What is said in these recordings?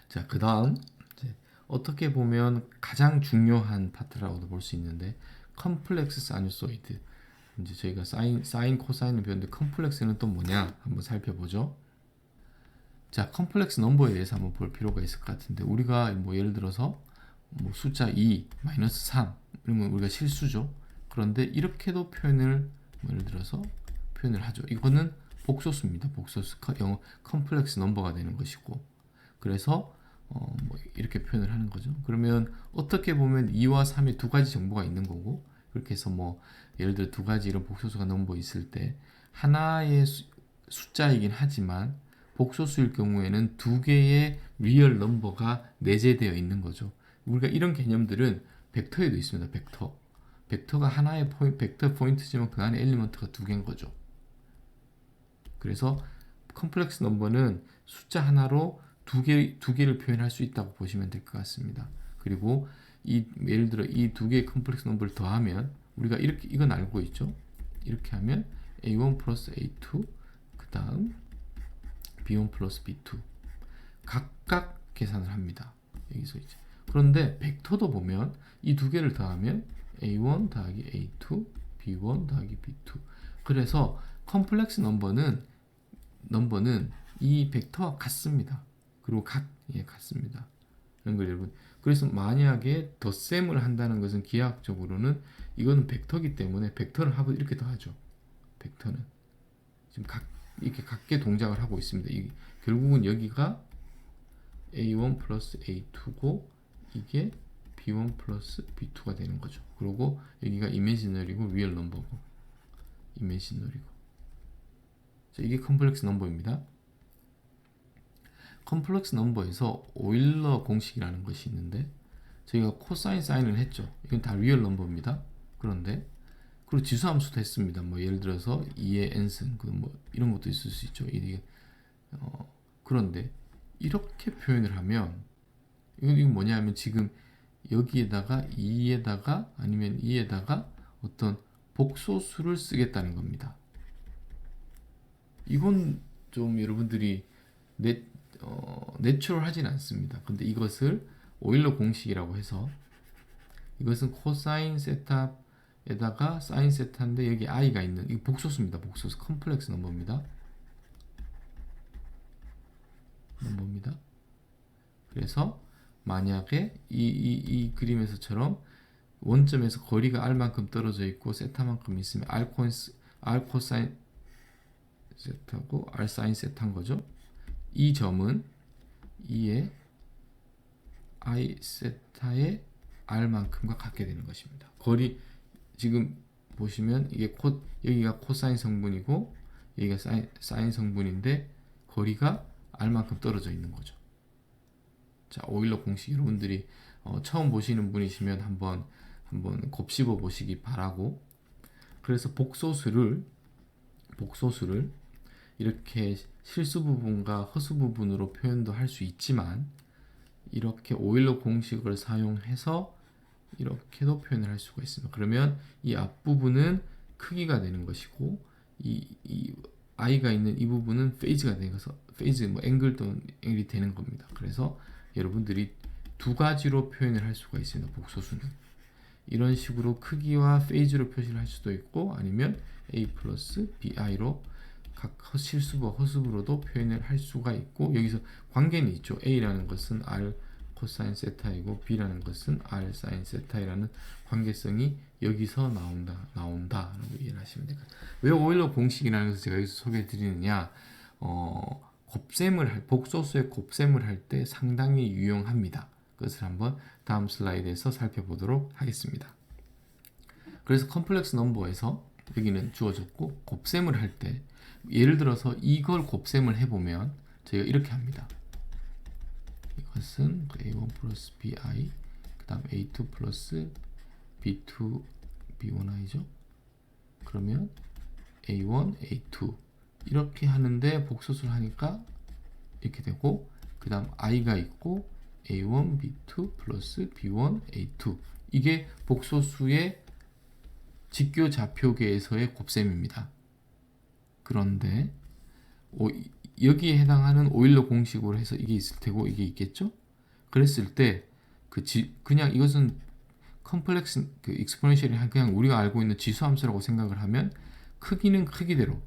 자, 그 다음 어떻게 보면 가장 중요한 파트라고도 볼 수 있는데 컴플렉스 사이누소이드. 이제 저희가 사인 코사인을 배웠는데 컴플렉스는 또 뭐냐 한번 살펴보죠. 자, 컴플렉스 넘버에 대해서 한번 볼 필요가 있을 것 같은데 우리가 뭐 예를 들어서 뭐 숫자 2, 마이너스 3 이러면 우리가 실수죠. 그런데 이렇게도 표현을 뭐 예를 들어서 표현을 하죠. 이거는 복소수입니다. 복소수 영어 컴플렉스 넘버가 되는 것이고 그래서 뭐 이렇게 표현을 하는 거죠. 그러면 어떻게 보면 2와 3의 두 가지 정보가 있는 거고 그렇게 해서 뭐 예를 들어 두 가지 이런 복소수가 넘버 있을 때 하나의 숫자이긴 하지만 복소수일 경우에는 두 개의 리얼 넘버가 내재되어 있는 거죠. 우리가 이런 개념들은 벡터에도 있습니다. 벡터가 하나의 벡터 포인트지만 그 안에 엘리먼트가 두 개인 거죠. 그래서 컴플렉스 넘버는 숫자 하나로 두 개를 표현할 수 있다고 보시면 될 것 같습니다. 그리고 예를 들어 이 두 개의 컴플렉스 넘버를 더하면 우리가 이렇게 이건 알고 있죠. 이렇게 하면 A1 플러스 A2 그 다음 B1 플러스 B2 각각 계산을 합니다. 여기서 이제 그런데 벡터도 보면 이 두 개를 더하면 A1 더하기 A2 B1 더하기 B2 그래서 컴플렉스 넘버는 이 벡터와 같습니다. 그리고 같습니다. 이런 걸 여러분. 그래서 만약에 덧셈을 한다는 것은 기하학적으로는 이거는 벡터기 때문에 벡터를 하고 이렇게 더하죠. 벡터는 지금 이렇게 같게 동작을 하고 있습니다. 결국은 여기가 A1 플러스 A2고 이게 B1 플러스 B2가 되는 거죠. 그리고 여기가 이미지너리고 리얼 넘버고 이미지너리고 이게 컴플렉스 넘버입니다. 컴플렉스 넘버에서 오일러 공식이라는 것이 있는데 저희가 코사인 사인을 했죠. 이건 다 리얼 넘버입니다. 그런데 그리고 지수함수도 했습니다. 뭐 예를 들어서 2의 n승 뭐 이런 것도 있을 수 있죠. 그런데 이렇게 표현을 하면 이건 뭐냐면 지금 여기에다가 2에다가 아니면 2에다가 어떤 복소수를 쓰겠다는 겁니다. 이건 좀 여러분들이 내추럴하진 않습니다. 근데 이것을 오일러 공식이라고 해서 이것은 코사인 세타에다가 사인 세타인데 여기 i가 있는 이 복소수입니다. 복소수 컴플렉스 넘버입니다. 그래서 만약에 이 그림에서처럼 원점에서 거리가 r만큼 떨어져 있고 세타만큼 있으면 r 코사인 세타고 r 사인 세타인 거죠. 이 점은 2의 i 세타의 r만큼과 같게 되는 것입니다. 거리 지금 보시면 이게 여기가 코사인 성분이고 여기가 사인 성분인데 거리가 r만큼 떨어져 있는 거죠. 자, 오일러 공식 여러분들이 처음 보시는 분이시면 한번 곱씹어 보시기 바라고. 그래서 복소수를 이렇게 실수 부분과 허수 부분으로 표현도 할 수 있지만 이렇게 오일러 공식을 사용해서 이렇게도 표현을 할 수가 있습니다. 그러면 이 앞부분은 크기가 되는 것이고 이 i가 있는 이 부분은 페이즈가 되어서 페이즈 뭐 앵글 또는 앵글이 되는 겁니다. 그래서 여러분들이 두 가지로 표현을 할 수가 있습니다. 복소수는 이런 식으로 크기와 페이즈로 표시를 할 수도 있고 아니면 a 플러스 bi로 각 실수부 허수부로도 표현을 할 수가 있고 여기서 관계는 있죠. a라는 것은 r 코사인 세타이고 b라는 것은 r 사인 세타이라는 관계성이 여기서 나온다라고 이해를 하시면 됩니다. 왜 오일러 공식이라는 것을 제가 여기서 소개해 드리느냐 복소수의 곱셈을 할 때 상당히 유용합니다. 그것을 한번 다음 슬라이드에서 살펴보도록 하겠습니다. 그래서 컴플렉스 넘버에서 여기는 주어졌고 곱셈을 할 때 예를 들어서 이걸 곱셈을 해보면 저희가 이렇게 합니다. 이것은 A1 플러스 BI 그 다음 A2 플러스 B2 B1i죠. 그러면 A1, A2 이렇게 하는데 복소수를 하니까 이렇게 되고 그 다음 i가 있고 A1, B2 플러스 B1, A2 이게 복소수의 직교 좌표계에서의 곱셈입니다. 그런데 여기에 해당하는 오일러 공식으로 해서 이게 있을 테고 이게 있겠죠? 그랬을 때 그냥 이것은 컴플렉스 그 익스포넨셜이 그냥 우리가 알고 있는 지수 함수라고 생각을 하면 크기는 크기대로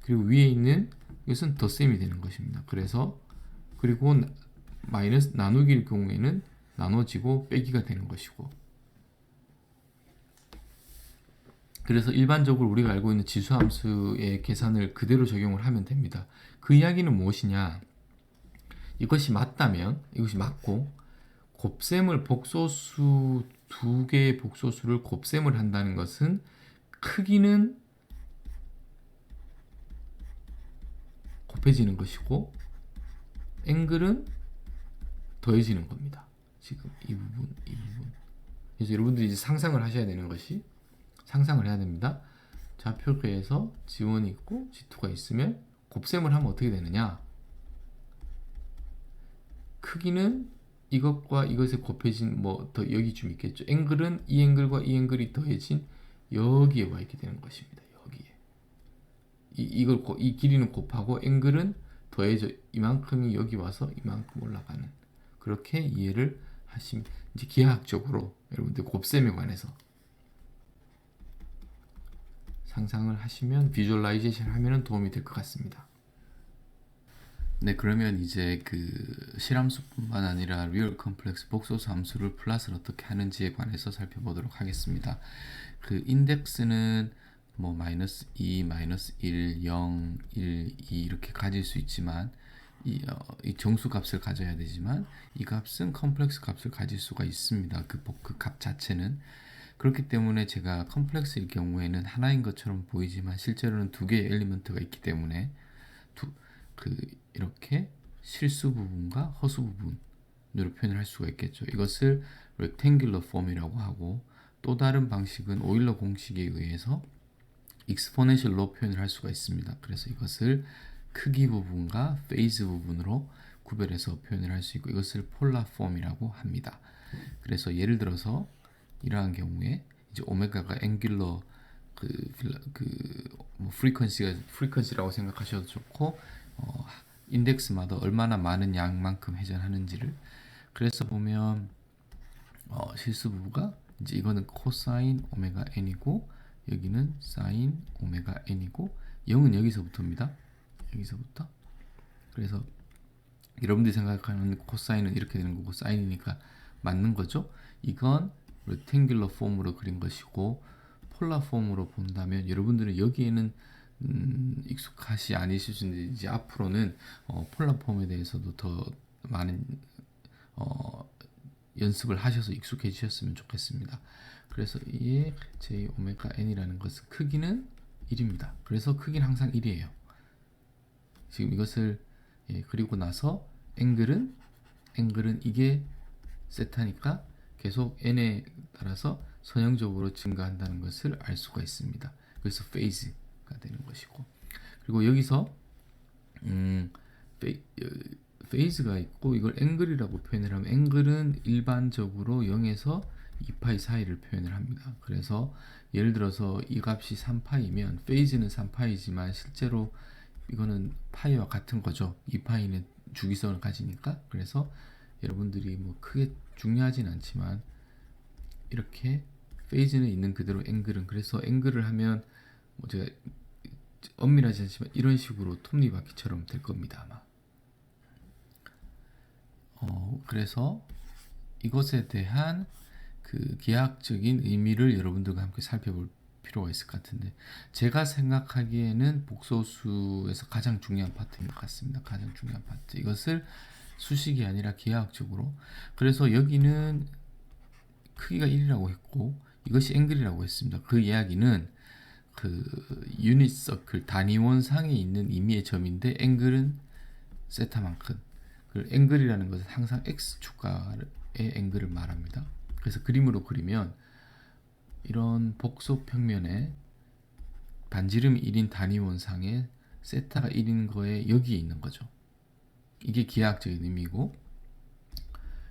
그리고 위에 있는 이것은 덧셈이 되는 것입니다. 그래서 그리고 마이너스 나누기일 경우에는 나눠지고 빼기가 되는 것이고 그래서 일반적으로 우리가 알고 있는 지수함수의 계산을 그대로 적용을 하면 됩니다. 그 이야기는 무엇이냐? 이것이 맞다면 이것이 맞고 곱셈을 복소수 두 개의 복소수를 곱셈을 한다는 것은 크기는 곱해지는 것이고 앵글은 더해지는 겁니다. 지금 이 부분. 그래서 여러분들이 이제 상상을 하셔야 되는 것이 상상을 해야 됩니다. 좌표계에서 G1이 있고 G2가 있으면 곱셈을 하면 어떻게 되느냐? 크기는 이것과 이것에 곱해진 더 여기 좀 있겠죠. 앵글은 이 앵글과 이 앵글이 더해진 여기에 와 있게 되는 것입니다. 여기에 이 길이는 곱하고 앵글은 더해져 이만큼이 여기 와서 이만큼 올라가는 그렇게 이해를 하시면 이제 기하학적으로 여러분들 곱셈에 관해서 상상을 하시면 비주얼라이제이션 하면 도움이 될 것 같습니다. 네, 그러면 이제 그 실함수뿐만 아니라 리얼 컴플렉스 복소수 함수를 플러스를 어떻게 하는지에 관해서 살펴보도록 하겠습니다. 그 인덱스는 뭐 마이너스 2, 마이너스 1, 0, 1, 2 이렇게 가질 수 있지만 이 정수 값을 가져야 되지만 이 값은 컴플렉스 값을 가질 수가 있습니다. 그 값 자체는 그렇기 때문에 제가 컴플렉스일 경우에는 하나인 것처럼 보이지만 실제로는 두 개의 엘리먼트가 있기 때문에 이렇게 실수 부분과 허수 부분으로 표현을 할 수가 있겠죠. 이것을 rectangular form이라고 하고 또 다른 방식은 오일러 공식에 의해서 exponential로 표현을 할 수가 있습니다. 그래서 이것을 크기 부분과 페이즈 부분으로 구별해서 표현을 할 수 있고 이것을 폴라 폼이라고 합니다. 그래서 예를 들어서 이러한 경우에 이제 오메가가 앵귤러 프리퀀시라고 생각하셔도 좋고 인덱스마다 얼마나 많은 양만큼 회전하는지를 그래서 보면 실수 부부가 이제 이거는 코사인 오메가 n이고 여기는 사인 오메가 n이고 0은 여기서부터입니다. 여기서부터 그래서 여러분들이 생각하는 코사인은 이렇게 되는 거고 사인이니까 맞는 거죠. 이건 rectangular 폼으로 그린 것이고 폴라 폼으로 본다면 여러분들은 여기에는 익숙하시 아니실 수 있는데 이제 앞으로는 폴라 폼에 대해서도 더 많은 연습을 하셔서 익숙해지셨으면 좋겠습니다. 그래서 이에 j 오메가 n이라는 것은 크기는 1입니다. 그래서 크기는 항상 1이에요. 지금 이것을 그리고 나서 앵글은 이게 세타니까 계속 n에 따라서 선형적으로 증가한다는 것을 알 수가 있습니다. 그래서 페이즈가 되는 것이고 그리고 여기서 페이즈가 있고 이걸 앵글이라고 표현을 하면 앵글은 일반적으로 0에서 2파이 사이를 표현을 합니다. 그래서 예를 들어서 이 값이 3파이면 페이즈는 3파이지만 실제로 이거는 파이와 같은 거죠. 2파이는 주기성을 가지니까. 그래서 여러분들이 뭐 크게 중요하진 않지만 이렇게 페이즈는 있는 그대로 앵글은 그래서 앵글을 하면 뭐 제가 엄밀하지 않지만 이런 식으로 톱니바퀴처럼 될 겁니다 아마. 그래서 이것에 대한 그 기하학적인 의미를 여러분들과 함께 살펴볼 필요가 있을 것 같은데 제가 생각하기에는 복소수에서 가장 중요한 파트인 것 같습니다. 가장 중요한 파트. 이것을 수식이 아니라 기하학적으로 그래서 여기는 크기가 1이라고 했고 이것이 앵글이라고 했습니다. 그 이야기는 그 유닛 서클 단위원상에 있는 임의의 점인데 앵글은 세타만큼 그 앵글이라는 것은 항상 x축가의 앵글을 말합니다. 그래서 그림으로 그리면 이런 복소 평면에 반지름이 1인 단위원상에 세타가 1인 거에 여기에 있는 거죠. 이게 기하학적인 의미고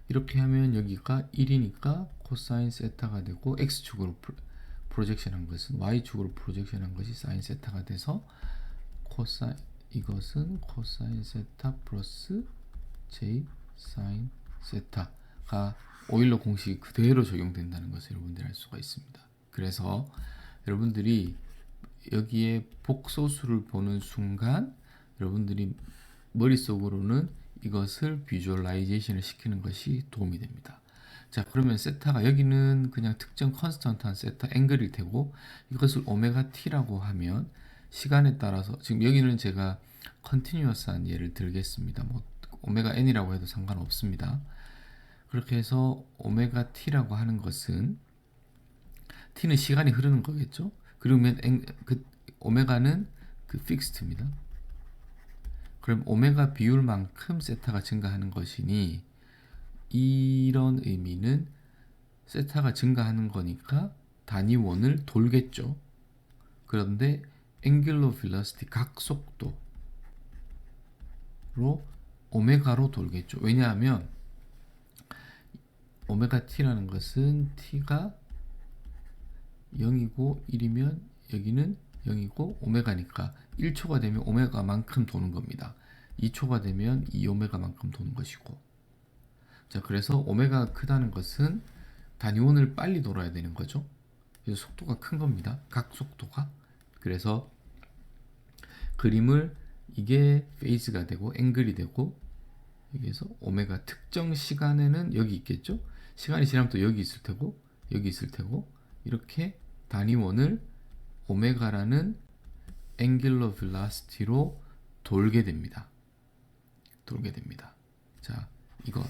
이렇게 하면 여기가 1이니까 코사인 세타가 되고 x축으로 프로젝션한 것은 y축으로 프로젝션한 것이 사인 세타가 돼서 코사인 이것은 코사인 세타 플러스 j 사인 세타가 오일러 공식이 그대로 적용된다는 것을 여러분들이 알 수가 있습니다. 그래서 여러분들이 여기에 복소수를 보는 순간 여러분들이 머릿속으로는 이것을 비주얼라이제이션을 시키는 것이 도움이 됩니다. 자, 그러면 세타가 여기는 그냥 특정 컨스턴트한 세타 앵글일 테고 이것을 오메가 t라고 하면 시간에 따라서 지금 여기는 제가 컨티뉴어스한 예를 들겠습니다. 뭐 오메가 n이라고 해도 상관없습니다. 그렇게 해서 오메가 t라고 하는 것은 t는 시간이 흐르는 거겠죠. 그러면 그 오메가는 그 픽스트입니다. 그럼 오메가 비율만큼 세타가 증가하는 것이니 이런 의미는 세타가 증가하는 거니까 단위원을 돌겠죠. 그런데 앵귤러 벨로시티 각속도로 오메가로 돌겠죠. 왜냐하면 오메가 t라는 것은 t가 0이고 1이면 여기는 0이고 오메가니까 1초가 되면 오메가만큼 도는 겁니다. 2초가 되면 2오메가만큼 도는 것이고. 자, 그래서 오메가가 크다는 것은 단위원을 빨리 돌아야 되는 거죠. 그래서 속도가 큰 겁니다. 각 속도가. 그래서 그림을 이게 페이즈가 되고 앵글이 되고 여기에서 오메가 특정 시간에는 여기 있겠죠. 시간이 지나면 또 여기 있을 테고 여기 있을 테고 이렇게 단위원을 오메가라는 앵귤러 벨로시티로 돌게 됩니다. 돌게 됩니다. 자, 이거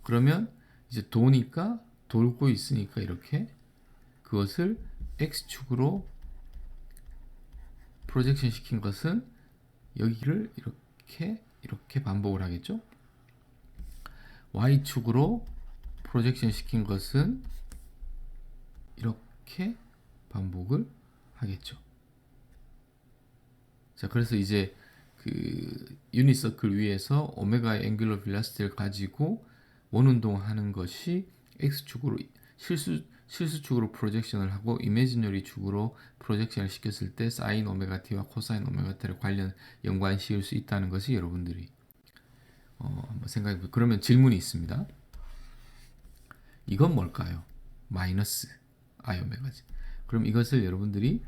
그러면 이제 도니까 돌고 있으니까 이렇게 그것을 x축으로 프로젝션 시킨 것은 여기를 이렇게 반복을 하겠죠. y축으로 프로젝션 시킨 것은 이렇게 반복을 하겠죠. 자, 그래서 이제 그 유닛 서클 위에서 오메가의 앵귤러 벨로시티를 가지고 원운동하는 것이 x축으로 실수축으로 프로젝션을 하고 이미지너리 축으로 프로젝션을 시켰을 때 사인 오메가 t와 코사인 오메가 t를 관련 연관 씌울 수 있다는 것이 여러분들이 한번 생각해 보세요. 그러면 질문이 있습니다. 이건 뭘까요? 마이너스 I 오메가지. 그럼 이것을 여러분들이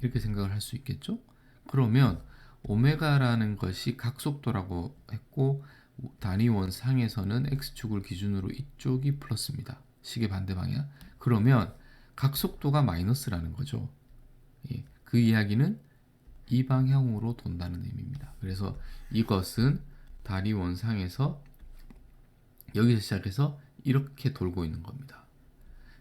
이렇게 생각을 할 수 있겠죠? 그러면 오메가라는 것이 각속도라고 했고 단위원 상에서는 x축을 기준으로 이쪽이 플러스입니다. 시계 반대 방향. 그러면 각속도가 마이너스라는 거죠. 예, 그 이야기는 이 방향으로 돈다는 의미입니다. 그래서 이것은 단위원 상에서 여기서 시작해서 이렇게 돌고 있는 겁니다.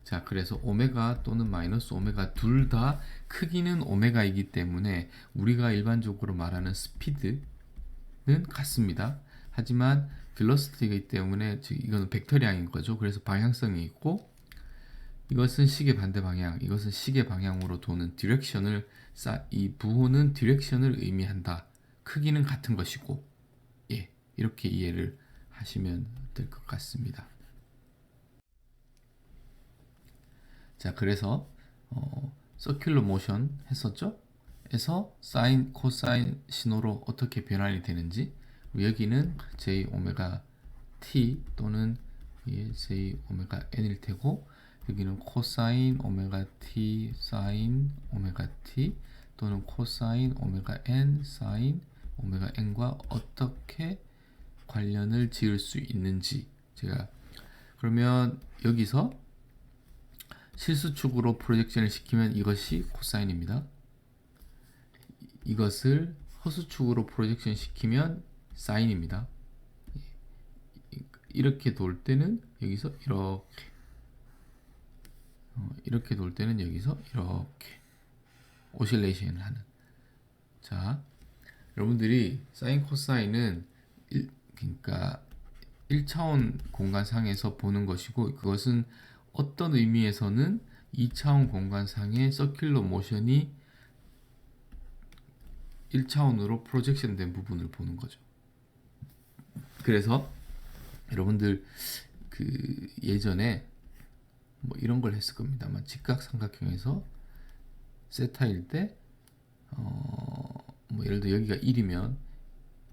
자, 그래서 오메가 또는 마이너스 오메가 둘 다 크기는 오메가이기 때문에 우리가 일반적으로 말하는 스피드는 같습니다. 하지만 velocity이기 때문에 이거는 벡터량인 거죠. 그래서 방향성이 있고 이것은 시계 반대 방향, 이것은 시계 방향으로 도는 디렉션을 이 부호는 디렉션을 의미한다. 크기는 같은 것이고, 예, 이렇게 이해를 하시면 될 것 같습니다. 자, 그래서 서큘러 모션 했었죠? 에서 사인, 코사인 신호로 어떻게 변환이 되는지 여기는 j 오메가 t 또는 j 오메가 n일 테고 여기는 코사인 오메가 t 사인 오메가 t 또는 코사인 오메가 n 사인 오메가 n과 어떻게 관련을 지을 수 있는지 제가 그러면 여기서 실수축으로 프로젝션을 시키면 이것이 코사인입니다. 이것을 허수축으로 프로젝션 시키면 사인입니다. 이렇게 돌 때는 여기서 이렇게 돌 때는 여기서 이렇게 오실레이션을 하는. 자, 여러분들이 사인 코사인은 그러니까 1차원 공간상에서 보는 것이고 그것은 어떤 의미에서는 2차원 공간상의 서큘러 모션이 1차원으로 프로젝션 된 부분을 보는 거죠. 그래서 여러분들 그 예전에 뭐 이런 걸 했을 겁니다만 직각삼각형에서 세타일 때 뭐 예를 들어 여기가 1이면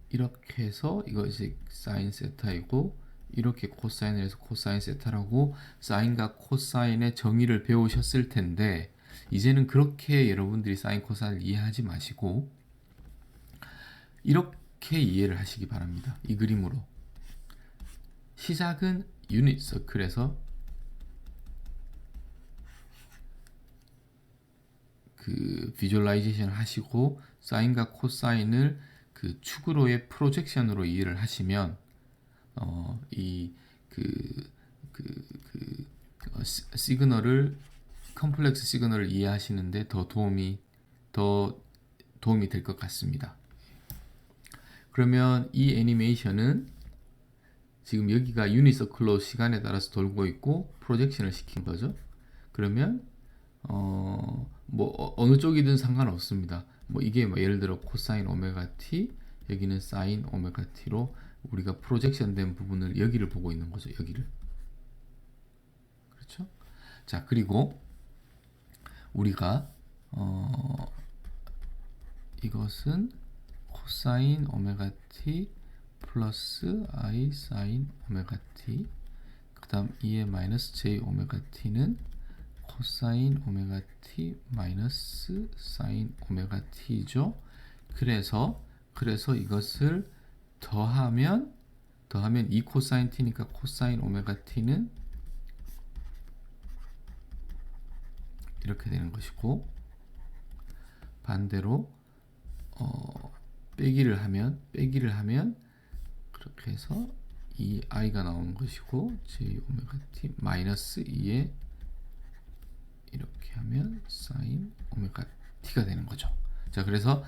이렇게 해서 이거 이제 사인 세타이고 이렇게 코사인을 해서 코사인 세타라고 사인과 코사인의 정의를 배우셨을 텐데 이제는 그렇게 여러분들이 사인 코사인을 이해하지 마시고 이렇게 이해를 하시기 바랍니다. 이 그림으로 시작은 유닛 서클에서 그 비주얼라이제이션을 하시고 사인과 코사인을 그 축으로의 프로젝션으로 이해를 하시면 시그널을 컴플렉스 시그널을 이해하시는데 더 도움이 될 것 같습니다. 그러면 이 애니메이션은 지금 여기가 유니서클로 시간에 따라서 돌고 있고 프로젝션을 시킨 거죠. 그러면 뭐 어느 쪽이든 상관없습니다. 뭐 이게 뭐 예를 들어 코사인 오메가 t, 여기는 사인 오메가 t로 우리가 프로젝션 된 부분을 여기를 보고 있는 거죠. 여기를. 그렇죠? 자, 그리고 우리가 이것은 코사인 오메가 t 플러스 i 사인 오메가 t, 그 다음 2의 마이너스 j 오메가 t는 코사인 오메가 t 마이너스 사인 오메가 t죠. 그래서 이것을 더하면 2 코사인 t니까 코사인 오메가 t는 이렇게 되는 것이고, 반대로 빼기를 하면 그렇게 해서 이 i가 나오는 것이고 j 오메가 t 마이너스 2에 이렇게 하면 사인 오메가 t가 되는 거죠. 자, 그래서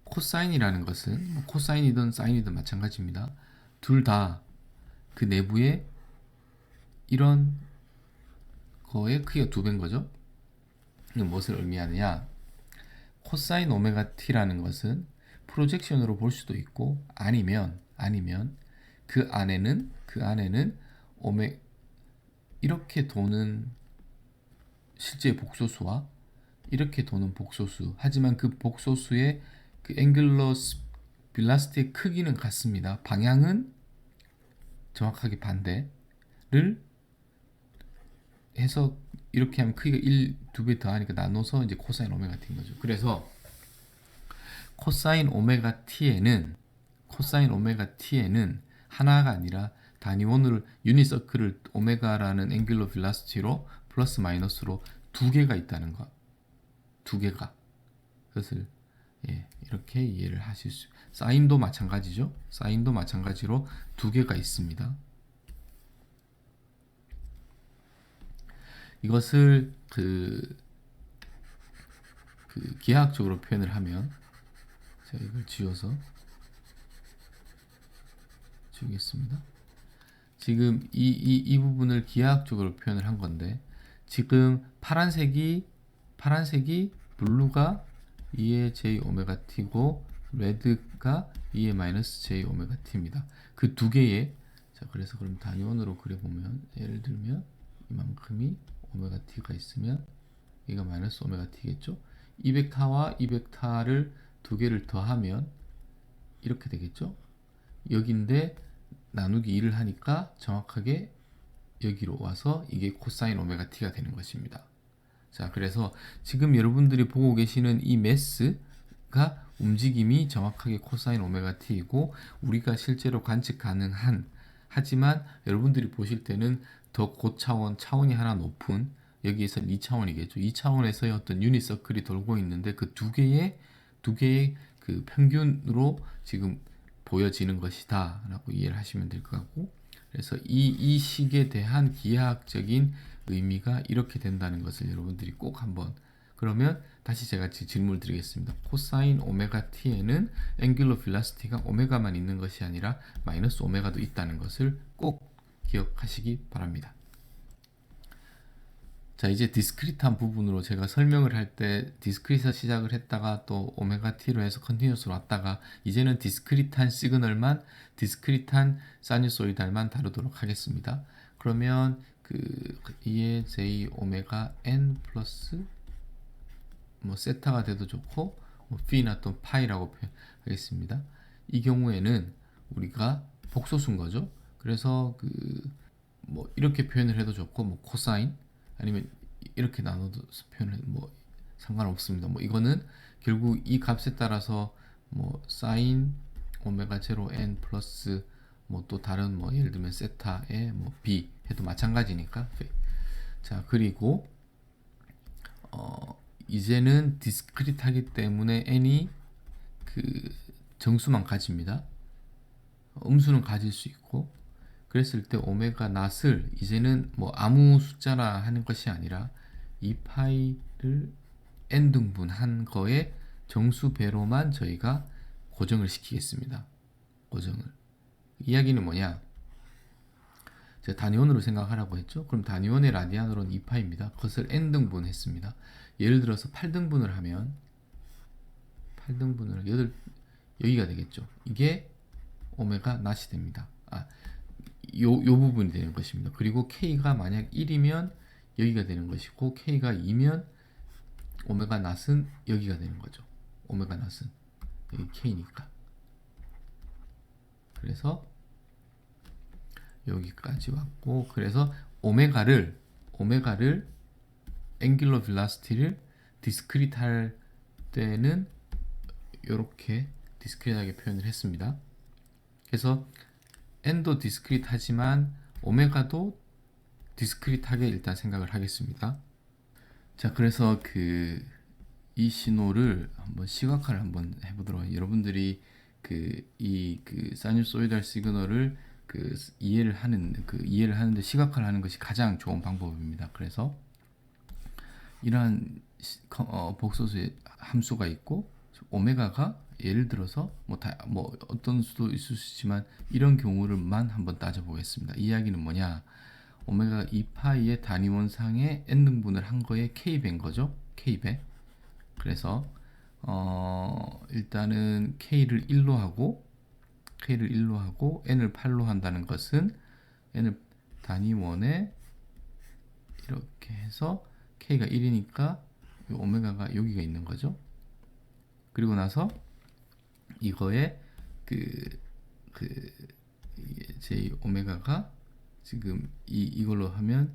코사인이라는 것은 뭐 코사인이든 사인이든 마찬가지입니다. 둘 다 그 내부에 이런 거의 크기가 2배인 거죠. 이건 무엇을 의미하느냐? 코사인 오메가 t라는 것은 프로젝션으로 볼 수도 있고 아니면 그 안에는 이렇게 도는 실제 복소수와 이렇게 도는 복소수, 하지만 그 복소수의 그 앵글러 빌라스티의 크기는 같습니다. 방향은 정확하게 반대를 해서 이렇게 하면 크기가 2배 더하니까 나눠서 이제 코사인 오메가 t인 거죠. 그래서 코사인 오메가 t에는 하나가 아니라 단위원을 유니서클을 오메가라는 앵글러 빌라스티로 플러스 마이너스로 2개가 있다는 것. 2개가. 그것을 이렇게 이해를 하실 수. 사인도 마찬가지죠. 사인도 마찬가지로 2개가 있습니다. 이것을 기하학적으로 표현을 하면, 제가 이걸 지워서 지우겠습니다. 지금 이 부분을 기하학적으로 표현을 한 건데, 지금 파란색이 블루가 2의 j 오메가 t고 레드가 2의 마이너스 j 오메가 t입니다. 그 두 개의, 자, 그래서 그럼 단위원으로 그려보면, 예를 들면 이만큼이 오메가 t가 있으면 이가 마이너스 오메가 t겠죠. 200타와 200타를 두 개를 더하면 이렇게 되겠죠. 여기인데 나누기 2를 하니까 정확하게 여기로 와서 이게 코사인 오메가 t가 되는 것입니다. 자, 그래서 지금 여러분들이 보고 계시는 이 매스가 움직임이 정확하게 코사인 오메가 t이고, 우리가 실제로 관측 가능한, 하지만 여러분들이 보실 때는 더 차원이 하나 높은, 여기에서는 2차원이겠죠. 2차원에서의 어떤 유니서클이 돌고 있는데 그 두 개의 그 평균으로 지금 보여지는 것이다 라고 이해를 하시면 될 것 같고, 그래서 이 식에 대한 기하학적인 의미가 이렇게 된다는 것을 여러분들이 꼭 한번, 그러면 다시 제가 질문을 드리겠습니다. 코사인 오메가 t에는 앵귤러 빌라시티가 오메가만 있는 것이 아니라 마이너스 오메가도 있다는 것을 꼭 기억하시기 바랍니다. 자, 이제 디스크리트한 부분으로 제가 설명을 할 때 디스크리트에서 시작을 했다가 또 오메가 t로 해서 컨티뉴어스로 왔다가, 이제는 디스크리트한 시그널만, 디스크리트한 사이누소이달만 다루도록 하겠습니다. 그러면 2의 j 오메가 n 플러스 뭐 세타가 돼도 좋고 뭐 p나 또 파이라고 표현하겠습니다. 이 경우에는 우리가 복소수인 거죠. 그래서 그 뭐 이렇게 표현을 해도 좋고 뭐 코사인 아니면 이렇게 나눠도 표현을 뭐 상관없습니다. 뭐 이거는 결국 이 값에 따라서 뭐 사인 오메가 제로 n 플러스 뭐 또 다른 뭐 예를 들면 세타의 뭐 b 해도 마찬가지니까. 자, 그리고 이제는 디스크리트하기 때문에 n이 그 정수만 가집니다. 음수는 가질 수 있고, 그랬을 때 오메가 낫을 이제는 뭐 아무 숫자나 하는 것이 아니라 2파이를 n 등분한 거에 정수 배로만 저희가 고정을 시키겠습니다. 고정을. 이야기는 뭐냐? 제가 단위원으로 생각하라고 했죠. 그럼 단위원의 라디안으로는 2파입니다. 그것을 n 등분 했습니다. 예를 들어서 8등분을 하면 8등분을 8 여기가 되겠죠. 이게 오메가 낫이 됩니다. 요 부분이 되는 것입니다. 그리고 k가 만약 1이면 여기가 되는 것이고 k가 2면 오메가 낫은 여기가 되는 거죠. 오메가 낫은 여기 k니까. 그래서 여기까지 왔고, 그래서 오메가를 앵귤러 벨로시티를 디스크리트 할 때는 이렇게 디스크리트하게 표현을 했습니다. 그래서 n도 디스크리트 하지만 오메가도 디스크리트하게 일단 생각을 하겠습니다. 자, 그래서 이 신호를 한번 시각화를 한번 해보도록 해요. 여러분들이 이 사이누소이달 시그널을 이해를 하는데 시각화를 하는 것이 가장 좋은 방법입니다. 그래서 이러한 복소수의 함수가 있고 오메가가 예를 들어서 뭐 어떤 수도 있을 수 있지만 이런 경우를만 한번 따져보겠습니다. 이 이야기는 뭐냐? 오메가 2파이의 단위원상의 n등분을 한 거에 k배인 거죠. k배. 그래서 일단은 k를 1로 하고 n을 8로 한다는 것은 n을 단위원에 이렇게 해서 k가 1이니까 오메가가 여기가 있는 거죠. 그리고 나서 이거에 j 오메가가 지금 이걸로 하면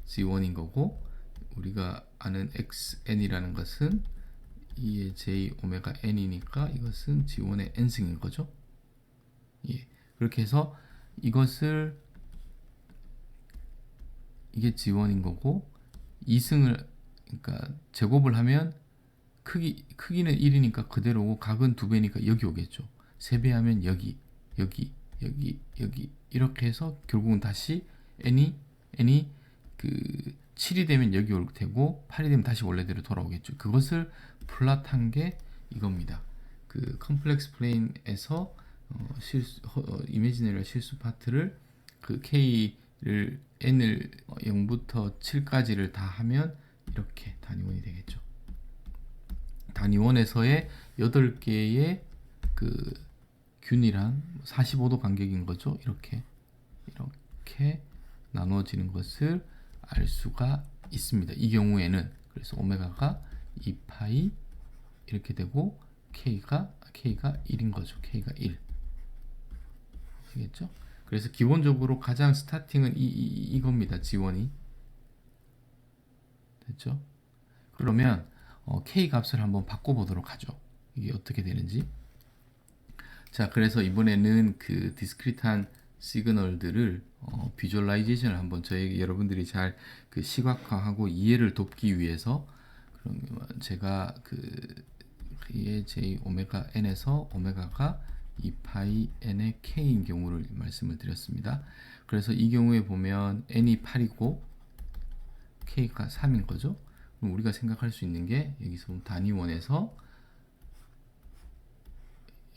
g1인 거고, 우리가 아는 xn이라는 것은 2의 j 오메가 n이니까 이것은 g1의 n승인 거죠. 예. 그렇게 해서 이것을 이게 g1인 거고 2승을 그러니까 제곱을 하면 크기는 1이니까 그대로고 각은 2배니까 여기 오겠죠. 3배 하면 여기 이렇게 해서 결국은 다시 n이 7이 되면 여기 올 테고 8이 되면 다시 원래대로 돌아오겠죠. 그것을 플롯한 게 이겁니다. 컴플렉스 플레인에서 이미지너리 실수 파트를 k를 n을 0부터 7까지를 다 하면 이렇게 단위원이 되겠죠. 단위원에서의 8개의 균이란 45도 간격인 거죠. 이렇게 나누어지는 것을 알 수가 있습니다. 이 경우에는 그래서 오메가가 2파이 이렇게 되고 k가 1인 거죠. k가 1. 아시겠죠? 그래서 기본적으로 가장 스타팅은 이겁니다. 지원이 됐죠? 그러면 k 값을 한번 바꿔보도록 하죠. 이게 어떻게 되는지. 자, 그래서 이번에는 디스크리트한 시그널들을 비주얼라이제이션을 한번 여러분들이 잘 시각화하고 이해를 돕기 위해서 그러면 제가 의 j 오메가 n에서 오메가가 2파이 n의 k인 경우를 말씀을 드렸습니다. 그래서 이 경우에 보면 n이 8이고 k가 3인 거죠. 그럼 우리가 생각할 수 있는 게 여기서 보면 단위원에서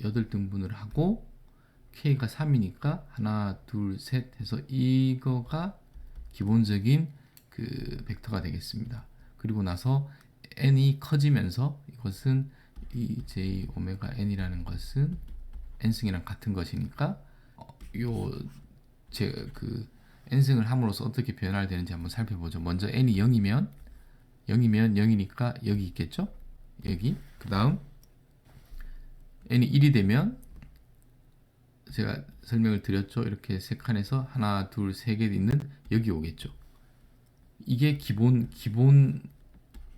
8등분을 하고 k가 3이니까 하나 둘 셋 해서 이거가 기본적인 벡터가 되겠습니다. 그리고 나서 n이 커지면서 이것은 이 j 오메가 n이라는 것은 n승이랑 같은 것이니까 n승을 함으로써 어떻게 변화되는지 한번 살펴보죠. 먼저 n이 0이면 0이니까 여기 있겠죠. 여기. 그 다음 n이 1이 되면 제가 설명을 드렸죠. 이렇게 세 칸에서 하나, 둘, 세 개 있는 여기 오겠죠. 이게 기본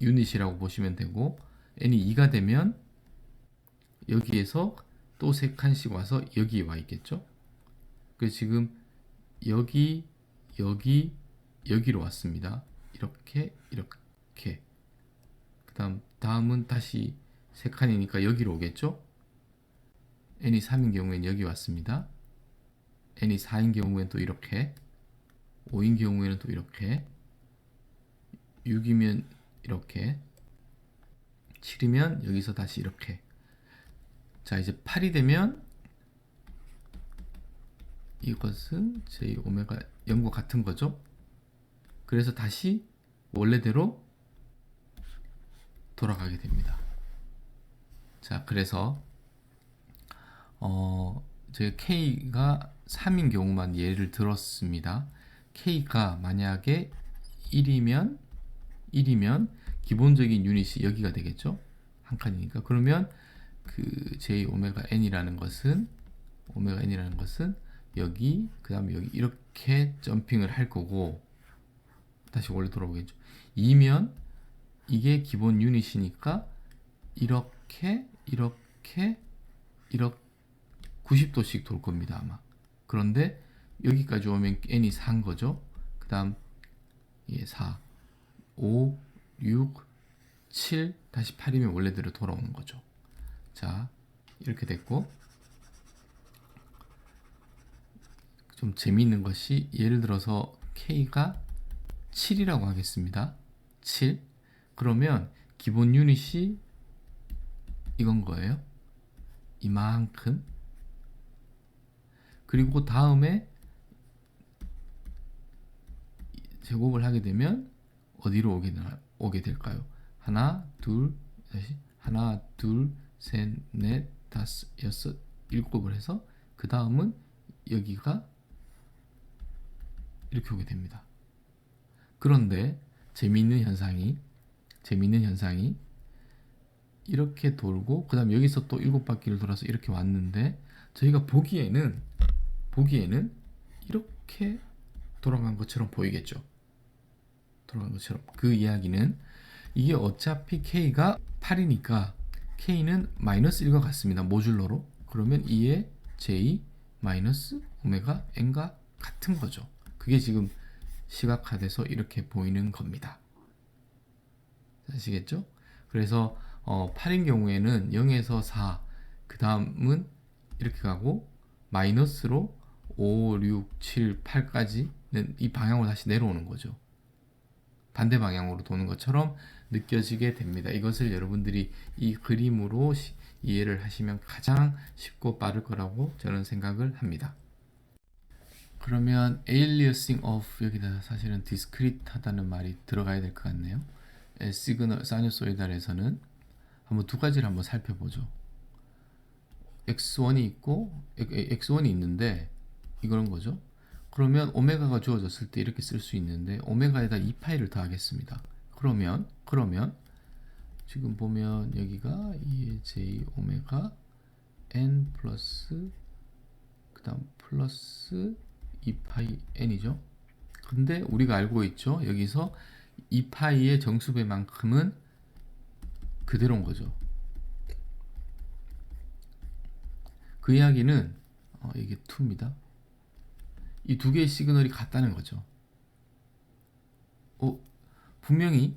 유닛이라고 보시면 되고, n이 2가 되면 여기에서 또 세 칸씩 와서 여기 와 있겠죠. 그래서 지금 여기, 여기, 여기로 왔습니다. 이렇게, 이렇게. 다음은 다시 세 칸이니까 여기로 오겠죠. n이 3인 경우에는 여기 왔습니다. n이 4인 경우에는 또 이렇게, 5인 경우에는 또 이렇게, 6이면 이렇게, 7이면 여기서 다시 이렇게. 자, 이제 8이 되면 이것은 j 오메가 0과 같은 거죠. 그래서 다시 원래대로 돌아가게 됩니다. 자, 그래서 제가 K가 3인 경우만 예를 들었습니다. K가 만약에 1이면 기본적인 유닛이 여기가 되겠죠. 한 칸이니까. 그러면 그 j 오메가 n이라는 것은 여기, 그 다음에 여기 이렇게 점핑을 할 거고, 다시 원래 돌아오겠죠. 2면 이게 기본 유닛이니까 이렇게 90도씩 돌 겁니다, 아마. 그런데 여기까지 오면 n이 4인 거죠. 그 다음 4, 5, 6, 7, 다시 8이면 원래대로 돌아오는 거죠. 자, 이렇게 됐고, 좀 재미있는 것이, 예를 들어서 K가 7이라고 하겠습니다. 7. 그러면 기본 유닛이 이건 거예요. 이만큼. 그리고 다음에 제곱을 하게 되면 어디로 오게 될까요? 하나, 둘, 셋, 넷, 다섯, 여섯, 일곱을 해서 그 다음은 여기가 이렇게 오게 됩니다. 그런데 재미있는 현상이 이렇게 돌고 그 다음 여기서 또 7바퀴를 돌아서 이렇게 왔는데, 저희가 보기에는 이렇게 돌아간 것처럼 보이겠죠. 돌아간 것처럼. 그 이야기는 이게 어차피 K가 8이니까 K는 마이너스 1과 같습니다. 모듈러로. 그러면 2의 J 마이너스 오메가 N과 같은 거죠. 그게 지금 시각화돼서 이렇게 보이는 겁니다. 아시겠죠? 그래서 8인 경우에는 0에서 4, 그 다음은 이렇게 가고 마이너스로 5, 6, 7, 8까지는 이 방향으로 다시 내려오는 거죠. 반대 방향으로 도는 것처럼 느껴지게 됩니다. 이것을 여러분들이 이 그림으로 이해를 하시면 가장 쉽고 빠를 거라고 저는 생각을 합니다. 그러면 aliasing of, 여기다 사실은 discrete하다는 말이 들어가야 될 것 같네요. 시그널 사이누소이달에서는 한번 두 가지를 한번 살펴보죠. x1이 있고 x1이 있는데 이거는 거죠. 그러면 오메가가 주어졌을 때 이렇게 쓸 수 있는데 오메가에다 2파이를 더하겠습니다. 그러면 지금 보면 여기가 2의 j 오메가 n 플러스 그 다음 플러스 2파이 n이죠. 근데 우리가 알고 있죠. 여기서 2파이의 정수배만큼은 그대로인 거죠. 그 이야기는 이게 2입니다. 이 두 개의 시그널이 같다는 거죠. 분명히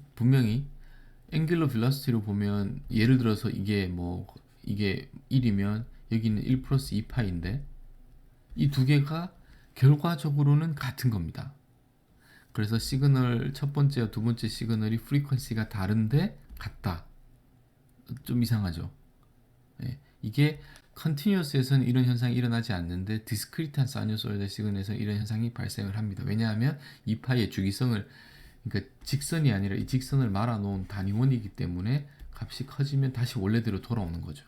앵귤러 빌러시티로 보면, 예를 들어서 이게 1이면 여기는 1 플러스 2파인데 이 두 개가 결과적으로는 같은 겁니다. 그래서 시그널 첫 번째와 두 번째 시그널이 프리퀀시가 다른데 같다. 좀 이상하죠. 네. 이게 컨티뉴어스에서는 이런 현상이 일어나지 않는데 디스크리트한 사이누소이드 시그널에서 이런 현상이 발생을 합니다. 왜냐하면 2파이의 주기성을, 그러니까 직선이 아니라 이 직선을 말아놓은 단위원이기 때문에 값이 커지면 다시 원래대로 돌아오는 거죠.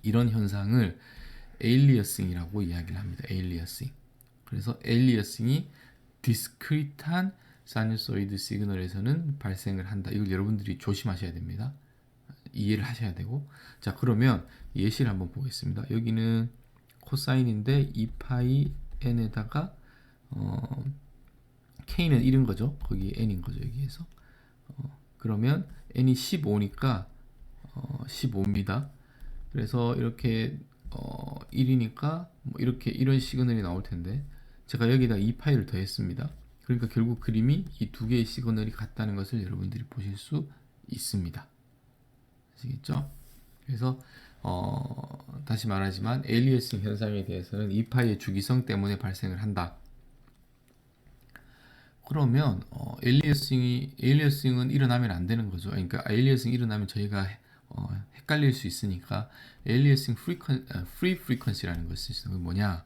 이런 현상을 에일리어싱이라고 이야기를 합니다. 에일리어싱. 그래서 에일리어싱이 디스크리트한 사이누소이드 시그널에서는 발생을 한다. 이걸 여러분들이 조심하셔야 됩니다. 이해를 하셔야 되고. 자, 그러면 예시를 한번 보겠습니다. 여기는 코사인인데 2파이 n에다가 k는 1인 거죠. 거기 n인 거죠. 여기에서. 그러면 n이 15니까 15입니다. 그래서 이렇게 1이니까 뭐 이렇게 이런 시그널이 나올 텐데, 제가 여기다 2파이를 더했습니다. 그러니까 결국 그림이 이 두 개의 시그널이 같다는 것을 여러분들이 보실 수 있습니다. 아시겠죠? 그래서 다시 말하지만 에일리어싱 현상에 대해서는 2파이의 주기성 때문에 발생을 한다. 그러면 에일리어싱은 일어나면 안 되는 거죠. 그러니까 에일리어싱이 일어나면 저희가 헷갈릴 수 있으니까 에일리어싱 프리 프리퀀시라는 것을 쓰는 건 뭐냐?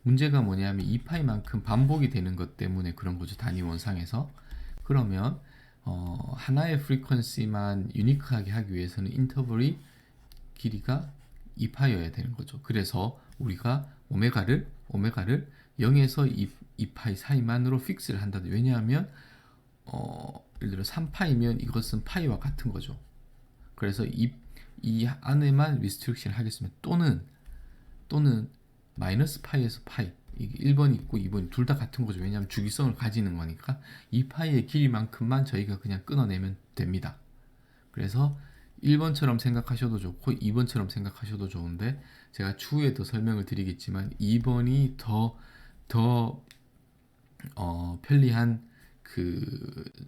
문제가 뭐냐면 2파이만큼 반복이 되는 것 때문에 그런 거죠. 단위 원상에서. 그러면 하나의 프리퀀시만 유니크하게 하기 위해서는 인터벌이 길이가 2파이여야 되는 거죠. 그래서 우리가 오메가를 0에서 2파이 사이만으로 픽스를 한다. 왜냐하면 예를 들어 3파이면 이것은 파이와 같은 거죠. 그래서 이 안에만 리스트릭션 하겠습니다. 또는 마이너스 파이에서 파이, 이게 1번 있고 2번 둘 다 같은 거죠. 왜냐하면 주기성을 가지는 거니까 2파이의 길이만큼만 저희가 그냥 끊어내면 됩니다. 그래서 1번처럼 생각하셔도 좋고 2번처럼 생각하셔도 좋은데, 제가 추후에 더 설명을 드리겠지만 2번이 더 편리한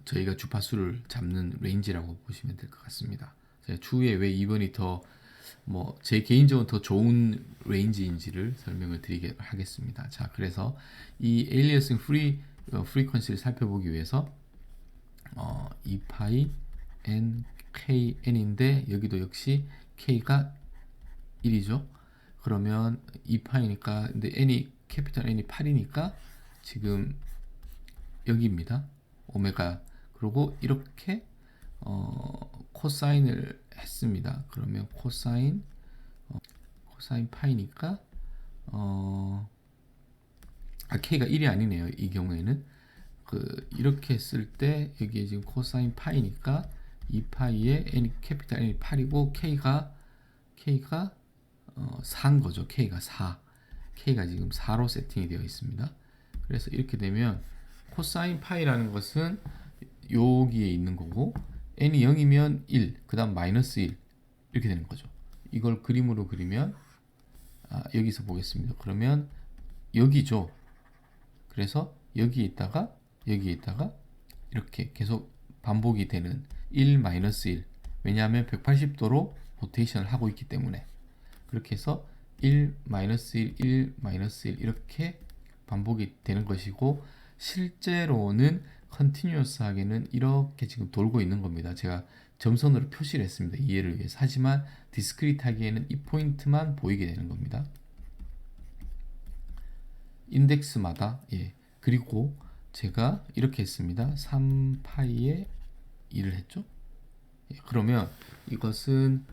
저희가 주파수를 잡는 레인지라고 보시면 될 것 같습니다. 제가 추후에 왜 2번이 제 개인적으로 더 좋은 레인지인지를 설명을 드리게 하겠습니다. 자, 그래서 이 에일리어싱 프리퀀시를 살펴보기 위해서 2파이 n k n인데 여기도 역시 k가 1이죠. 그러면 2파이니까 근데 캐피탈 n이 8이니까 지금 여기입니다. 오메가. 그리고 이렇게 코사인을 했습니다. 그러면 코사인 파이니까 k가 1이 아니네요. 이 경우에는 이렇게 했을 때 여기에 지금 코사인 파이니까 2파이에 n 캐피탈 n이 8이고 k가 4인 거죠. k가 지금 4로 세팅이 되어 있습니다. 그래서 이렇게 되면 코사인 파이라는 것은 여기에 있는 거고, n이 0이면 1, 그 다음 마이너스 1 이렇게 되는 거죠. 이걸 그림으로 그리면 여기서 보겠습니다. 그러면 여기죠. 그래서 여기에 있다가 이렇게 계속 반복이 되는 1 마이너스 1, 왜냐하면 180도로 로테이션을 하고 있기 때문에. 그렇게 해서 1 마이너스 1 1 마이너스 1 이렇게 반복이 되는 것이고, 실제로는 컨티뉴어스하게는 이렇게 지금 돌고 있는 겁니다. 제가 점선으로 표시를 했습니다. 이해를 위해서. 하지만 디스크리트하기에는 이 포인트만 보이게 되는 겁니다. 인덱스마다. 그리고 제가 이렇게 했습니다. 3파이에 2를 했죠. 그러면 이것은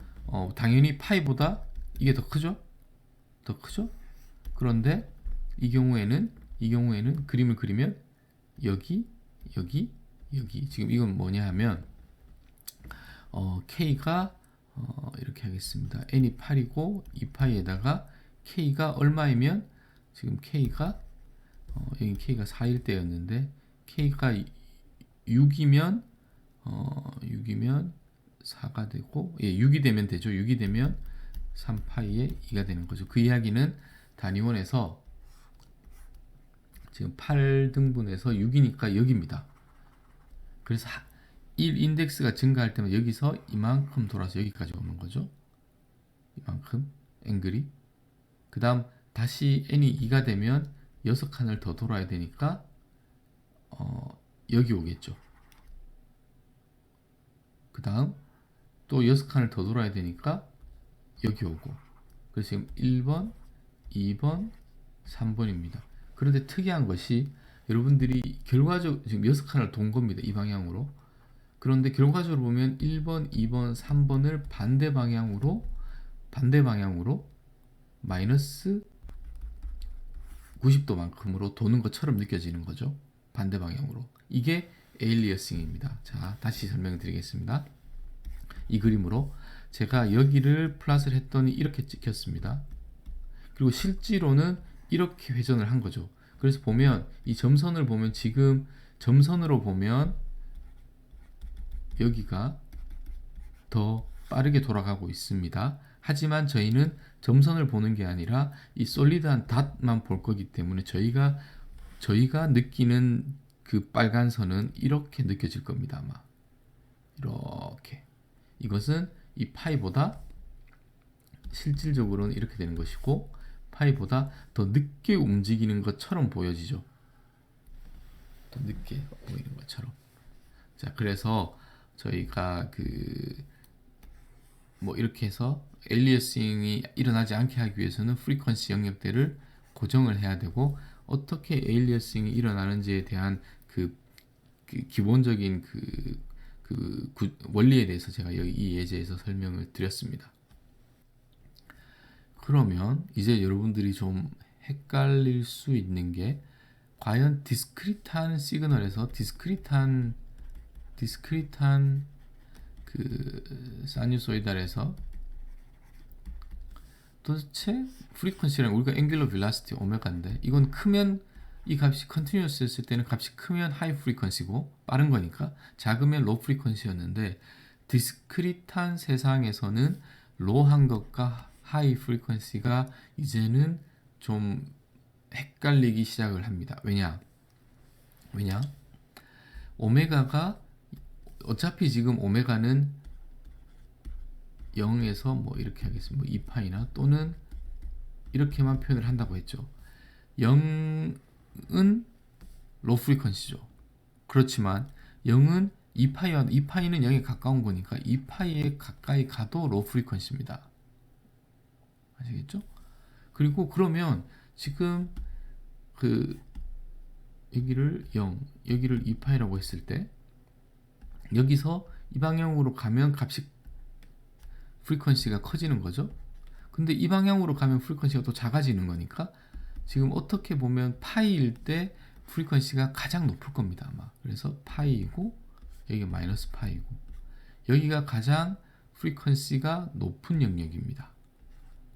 당연히 파이보다 이게 더 크죠? 그런데 이 경우에는 그림을 그리면 여기 지금 이건 뭐냐 하면 k가 이렇게 하겠습니다. n이 8이고 2파이에다가 k가 얼마이면, 지금 k가 여기 k가 4일 때였는데 k가 6이면 4가 되고 6이 되면 되죠. 6이 되면 3파이에 2가 되는 거죠. 그 이야기는 단위원에서 지금 8등분해서 6이니까 여기입니다. 그래서 1 인덱스가 증가할 때면 여기서 이만큼 돌아서 여기까지 오는 거죠. 이만큼 앵글이. 그 다음 다시 n이 2가 되면 6칸을 더 돌아야 되니까 여기 오겠죠. 그 다음 또 6칸을 더 돌아야 되니까 여기 오고. 그래서 지금 1번, 2번, 3번입니다. 그런데 특이한 것이 여러분들이 결과적으로 지금 6칸을 돈 겁니다. 이 방향으로. 그런데 결과적으로 보면 1번, 2번, 3번을 반대 방향으로 마이너스 90도만큼으로 도는 것처럼 느껴지는 거죠. 반대 방향으로. 이게 에일리어싱입니다. 자, 다시 설명드리겠습니다. 이 그림으로. 제가 여기를 플롯을 했더니 이렇게 찍혔습니다. 그리고 실제로는 이렇게 회전을 한 거죠. 그래서 보면 이 점선을 보면 지금 점선으로 보면 여기가 더 빠르게 돌아가고 있습니다. 하지만 저희는 점선을 보는 게 아니라 이 솔리드한 닷만 볼 거기 때문에 저희가 느끼는 그 빨간 선은 이렇게 느껴질 겁니다. 아마 이렇게. 이것은 이 파이보다 실질적으로는 이렇게 되는 것이고, 파이보다 더 늦게 움직이는 것처럼 보여지죠. 더 늦게 보이는 것처럼. 자, 그래서 저희가 뭐 이렇게 해서 에일리어싱이 일어나지 않게 하기 위해서는 프리퀀시 영역대를 고정을 해야 되고, 어떻게 에일리어싱이 일어나는지에 대한 기본적인 원리에 대해서 제가 여기 이 예제에서 설명을 드렸습니다. 그러면 이제 여러분들이 좀 헷갈릴 수 있는 게, 과연 디스크리트한 시그널에서 디스크리트한 사이누소이달에서 도대체 프리퀀시랑, 우리가 앵귤러 벨라시티 오메가인데 이건 크면 이 값이 컨티뉴어스였을 때는 값이 크면 하이 프리퀀시고 빠른 거니까, 작으면 로우 프리퀀시였는데 디스크리트한 세상에서는 로우한 것과 하이 프리퀀시가 이제는 좀 헷갈리기 시작을 합니다. 왜냐? 오메가가 어차피 지금 오메가는 0에서 뭐 이렇게 하겠습니다. 뭐 2파이나 또는 이렇게만 표현을 한다고 했죠. 0은 로우 프리퀀시죠. 그렇지만 0은 2파이는 0에 가까운 거니까 2파이에 가까이 가도 로우 프리퀀시입니다. 아시겠죠? 그리고 그러면 지금 여기를 0, 여기를 2파이라고 했을 때 여기서 이 방향으로 가면 값이 프리퀀시가 커지는 거죠. 근데 이 방향으로 가면 프리퀀시가 또 작아지는 거니까 지금 어떻게 보면 파이일 때 프리퀀시가 가장 높을 겁니다. 아마. 그래서 파이이고 여기가 마이너스 파이고 여기가 가장 프리퀀시가 높은 영역입니다.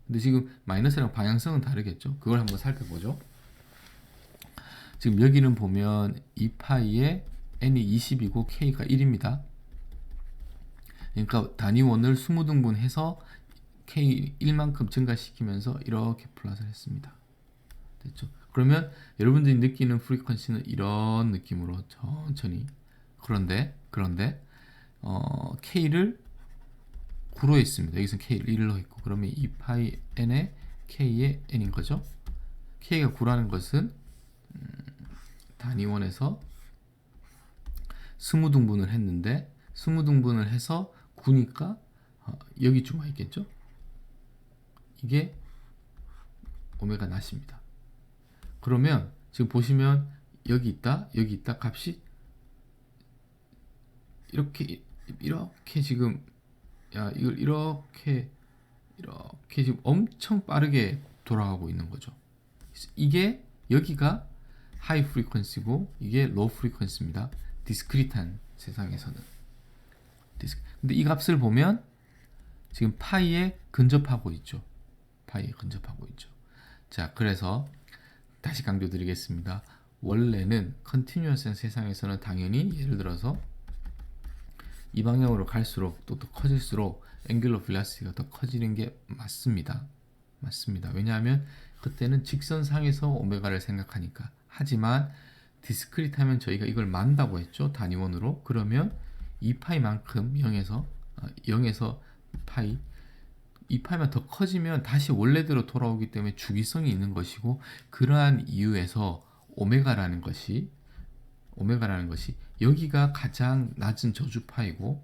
근데 지금 마이너스랑 방향성은 다르겠죠. 그걸 한번 살펴보죠. 지금 여기는 보면 2파이에 n이 20이고 k가 1입니다. 그러니까 단위원을 20등분해서 k 1만큼 증가시키면서 이렇게 플롯을 했습니다. 됐죠? 그러면 여러분들이 느끼는 프리퀀시는 이런 느낌으로 천천히. 그런데 k를 9로 했습니다. 여기서 k를 1로 했고, 그러면 2파이 n에 k의 n인 거죠. k가 9라는 것은 단위원에서 20등분을 했는데 20등분을 해서 9니까 여기쯤 와 있겠죠. 이게 오메가 낫입니다. 그러면 지금 보시면 여기 있다 값이 이렇게 지금 이걸 이렇게 지금 엄청 빠르게 돌아가고 있는 거죠. 이게 여기가 하이 프리퀀시고 이게 로우 프리퀀시입니다. 디스크리트한 세상에서는. 근데 이 값을 보면 지금 파이에 근접하고 있죠. 자, 그래서 다시 강조드리겠습니다. 원래는 컨티뉴어스한 세상에서는 당연히 예를 들어서 이 방향으로 갈수록 또 더 커질수록 앵귤러 벨라시티가 더 커지는 게 맞습니다. 왜냐하면 그때는 직선상에서 오메가를 생각하니까. 하지만 디스크리트하면 저희가 이걸 만다고 했죠. 단위원으로. 그러면 2파이만큼 0에서 파이 2파이만 더 커지면 다시 원래대로 돌아오기 때문에 주기성이 있는 것이고, 그러한 이유에서 오메가라는 것이 여기가 가장 낮은 저주파이고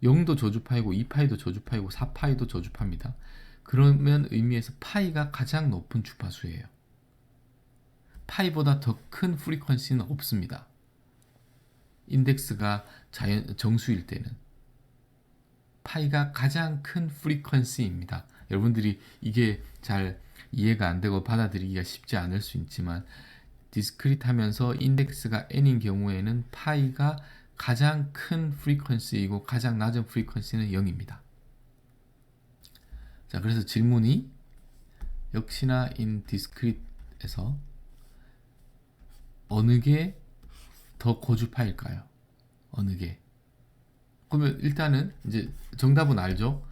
0도 저주파이고 2파이도 저주파이고 4파이도 저주파입니다. 그러면 의미에서 파이가 가장 높은 주파수예요. 파이보다 더 큰 프리퀀시는 없습니다. 인덱스가 정수일 때는 파이가 가장 큰 프리퀀시입니다. 여러분들이 이게 잘 이해가 안 되고 받아들이기가 쉽지 않을 수 있지만, 디스크리트 하면서 인덱스가 n인 경우에는 파이가 가장 큰 프리퀀시이고 가장 낮은 프리퀀시는 0입니다. 자, 그래서 질문이 역시나 in discrete에서 어느 게 더 고주파일까요? 어느 게? 그러면 일단은 이제 정답은 알죠?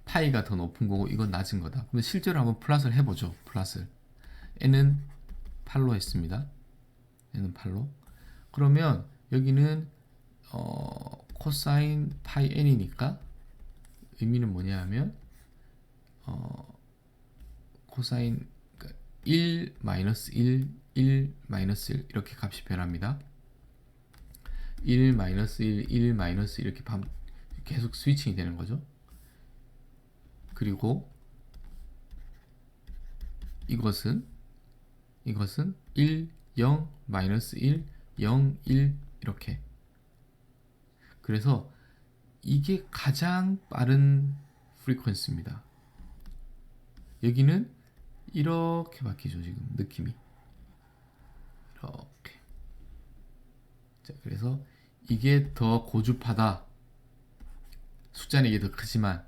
파이가 더 높은 거고 이건 낮은 거다. 그러면 실제로 한번 플롯을 해보죠. 플롯을. n은 8로 했습니다. n은 8로. 그러면 여기는 코사인 파이 n이니까 의미는 뭐냐 하면 코사인 1 마이너스 1 1 마이너스 1 이렇게 값이 변합니다. 1 마이너스 1 1 마이너스 이렇게 계속 스위칭이 되는 거죠. 그리고 이것은 1 0 마이너스 1 0 1 이렇게. 그래서 이게 가장 빠른 프리퀀시입니다. 여기는 이렇게 바뀌죠. 지금 느낌이 이렇게. 자, 그래서 이게 더 고주파다. 숫자는 이게 더 크지만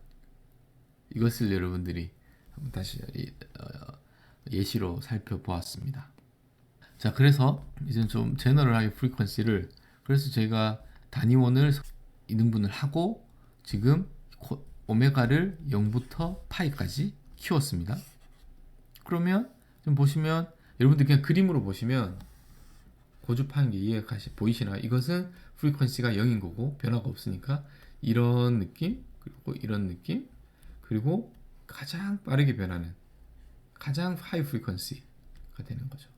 이것을 여러분들이 한번 다시 예시로 살펴보았습니다. 자, 그래서 이제 좀 제너럴하게 프리퀀시를, 그래서 제가 단위원을 이등분을 하고 지금 오메가를 0부터 파이까지 키웠습니다. 그러면 좀 보시면 여러분들 그냥 그림으로 보시면 고주파인 게 이해가 보이시나요? 이것은 프리퀀시가 0인 거고 변화가 없으니까 이런 느낌, 그리고 이런 느낌, 그리고 가장 빠르게 변하는 가장 하이 프리퀀시가 되는 거죠.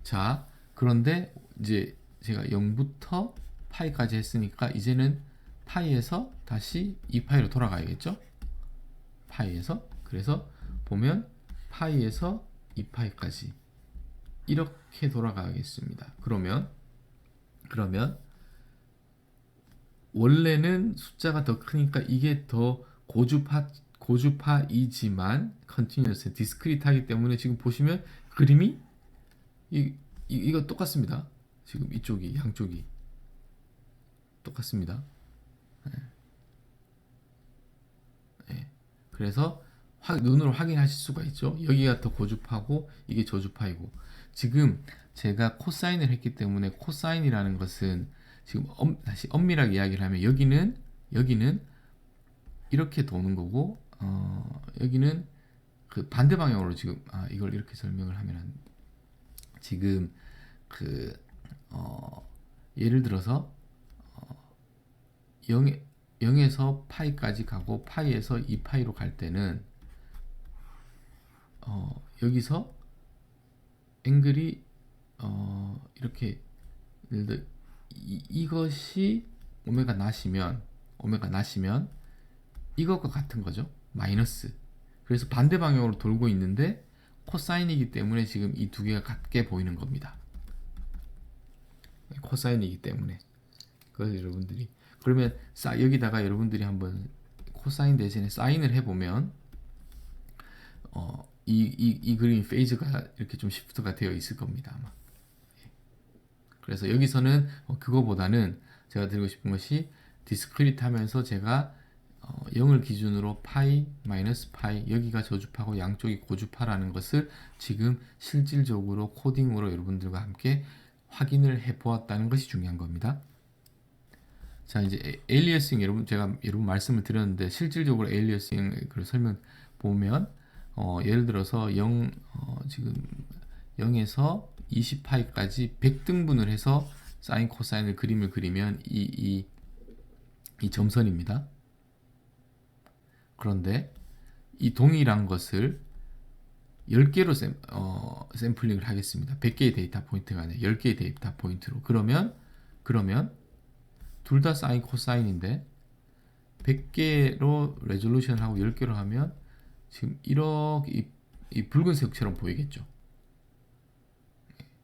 자, 그런데 이제 제가 0부터 파이까지 했으니까 이제는 파이에서 다시 2파이로 돌아가야겠죠? 파이에서. 그래서 보면 파이에서 2파이까지 이렇게 돌아가겠습니다. 그러면 원래는 숫자가 더 크니까 이게 더 고주파이지만 컨티뉴어스 디스크리트하기 때문에 지금 보시면 그림이 이거 똑같습니다. 지금 이쪽이 양쪽이 똑같습니다. 네. 그래서 눈으로 확인하실 수가 있죠. 여기가 더 고주파고 이게 저주파이고, 지금 제가 코사인을 했기 때문에 코사인이라는 것은 지금 다시 엄밀하게 이야기를 하면 여기는 이렇게 도는 거고 여기는 그 반대 방향으로 지금 이걸 이렇게 설명을 하면 지금 예를 들어서 0에서 파이까지 가고 파이에서 2파이로 갈 때는 여기서 앵글이 이렇게 예를 들어 이것이 오메가 나시면 이것과 같은 거죠. 마이너스. 그래서 반대 방향으로 돌고 있는데 코사인이기 때문에 지금 이 두 개가 같게 보이는 겁니다. 코사인이기 때문에. 그래서 여러분들이 그러면 여기다가 여러분들이 한번 코사인 대신에 사인을 해보면 이 그림 페이즈가 이렇게 좀 시프트가 되어 있을 겁니다. 아마. 그래서 여기서는 그거보다는 제가 드리고 싶은 것이 디스크리트 하면서 제가 0을 기준으로 파이, 마이너스 파이, 여기가 저주파고 양쪽이 고주파라는 것을 지금 실질적으로 코딩으로 여러분들과 함께 확인을 해 보았다는 것이 중요한 겁니다. 자, 이제 에일리어싱 제가 여러분 말씀을 드렸는데 실질적으로 에일리어싱을 설명 보면 예를 들어서 지금 0에서 20파이까지 100등분을 해서 사인 코사인을 그림을 그리면 이 점선입니다. 그런데 이 동일한 것을 10개로 샘플링을 하겠습니다. 100개의 데이터 포인트가 아니라 10개의 데이터 포인트로. 그러면 둘 다 사인 코사인인데 100개로 레졸루션을 하고 10개로 하면 지금 이렇게 이 붉은색처럼 보이겠죠.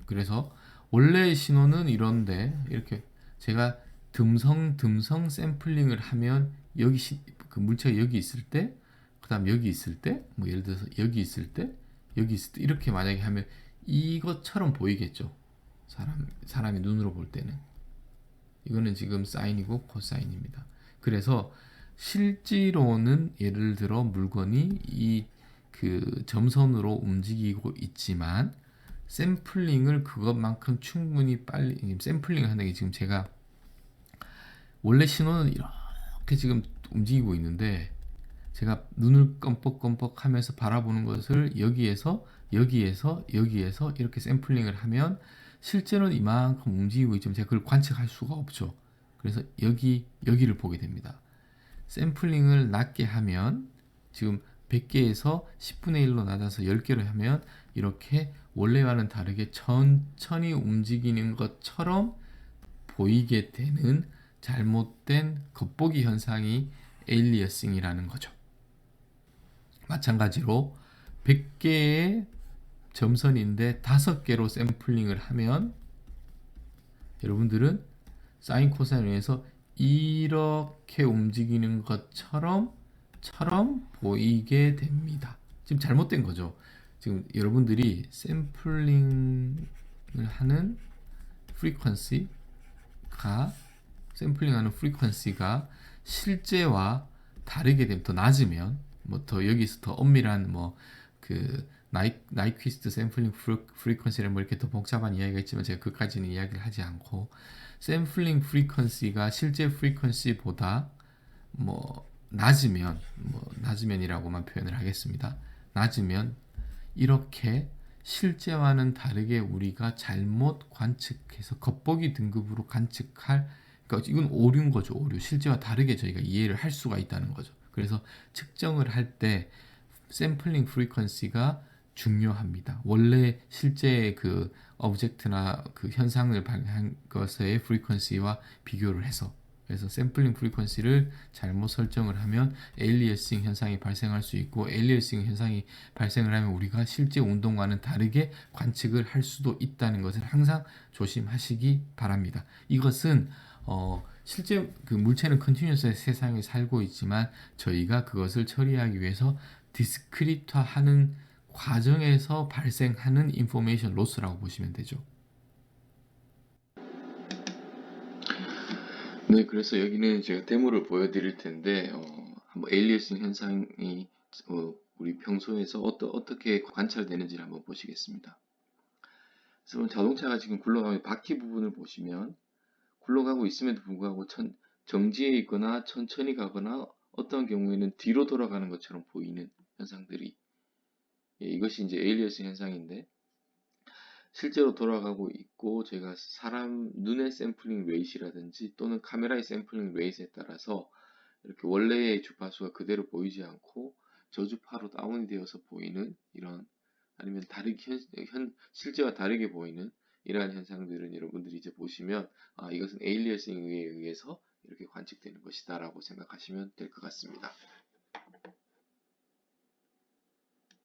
그래서 원래의 신호는 이런데 이렇게 제가 듬성 샘플링을 하면 여기 그 물체가 여기 있을 때, 그다음 여기 있을 때, 뭐 예를 들어서 여기 있을 때 이렇게 만약에 하면 이것처럼 보이겠죠. 사람의 눈으로 볼 때는. 이거는 지금 사인이고 코사인입니다. 그래서 실제로는 예를 들어 물건이 이 그 점선으로 움직이고 있지만 샘플링을 그것만큼 충분히 빨리 샘플링을 하는 게 지금 제가 원래 신호는 이렇게 지금 움직이고 있는데 제가 눈을 껌뻑껌뻑 하면서 바라보는 것을 여기에서 이렇게 샘플링을 하면 실제로는 이만큼 움직이고 있지만 제가 그걸 관측할 수가 없죠. 그래서 여기를 보게 됩니다. 샘플링을 낮게 하면 지금 100개에서 10분의 1로 낮아서 10개로 하면 이렇게 원래와는 다르게 천천히 움직이는 것처럼 보이게 되는 잘못된 겉보기 현상이 에일리어싱이라는 거죠. 마찬가지로 100개의 점선인데 5개로 샘플링을 하면 여러분들은 사인 코사인에서 이렇게 움직이는 것처럼 보이게 됩니다. 지금 잘못된 거죠. 지금 여러분들이 샘플링을 하는 프리퀀시가 실제와 다르게 되면 더 낮으면 뭐 더 여기서 더 엄밀한 뭐 그 나이퀴스트 샘플링 프리퀀시는 뭐 이렇게 더 복잡한 이야기가 있지만 제가 그까지는 이야기를 하지 않고 샘플링 프리퀀시가 실제 프리퀀시보다 뭐 낮으면이라고만 표현을 하겠습니다. 낮으면 이렇게 실제와는 다르게 우리가 잘못 관측해서 겉보기 등급으로 관측할 그러니까 이건 오류인 거죠. 오류. 실제와 다르게 저희가 이해를 할 수가 있다는 거죠. 그래서 측정을 할 때 샘플링 프리퀀시가 중요합니다. 원래 실제 그 오브젝트나 그 현상을 발견한 것의 프리퀀시와 비교를 해서 그래서 샘플링 프리퀀시를 잘못 설정을 하면 에일리어싱 현상이 발생할 수 있고 에일리어싱 현상이 발생을 하면 우리가 실제 운동과는 다르게 관측을 할 수도 있다는 것을 항상 조심하시기 바랍니다. 이것은 실제 그 물체는 컨티뉴어스 세상에 살고 있지만 저희가 그것을 처리하기 위해서 디스크리트화하는 과정에서 발생하는 인포메이션 로스라고 보시면 되죠. 네, 그래서 여기는 제가 데모를 보여드릴 텐데 한번 에일리어싱 현상이 우리 평소에서 어떻게 관찰되는지를 한번 보시겠습니다. 그래서 자동차가 지금 굴러가면 바퀴 부분을 보시면 굴러가고 있음에도 불구하고 정지해 있거나 천천히 가거나 어떤 경우에는 뒤로 돌아가는 것처럼 보이는 현상들이 이것이 이제 에일리어싱 현상인데 실제로 돌아가고 있고 제가 사람 눈의 샘플링 레이시라든지 또는 카메라의 샘플링 레이스에 따라서 이렇게 원래의 주파수가 그대로 보이지 않고 저주파로 다운이 되어서 보이는 이런 아니면 실제와 다르게 보이는 이러한 현상들은 여러분들이 이제 보시면 이것은 에일리어싱에 의해서 이렇게 관측되는 것이다 라고 생각하시면 될 것 같습니다.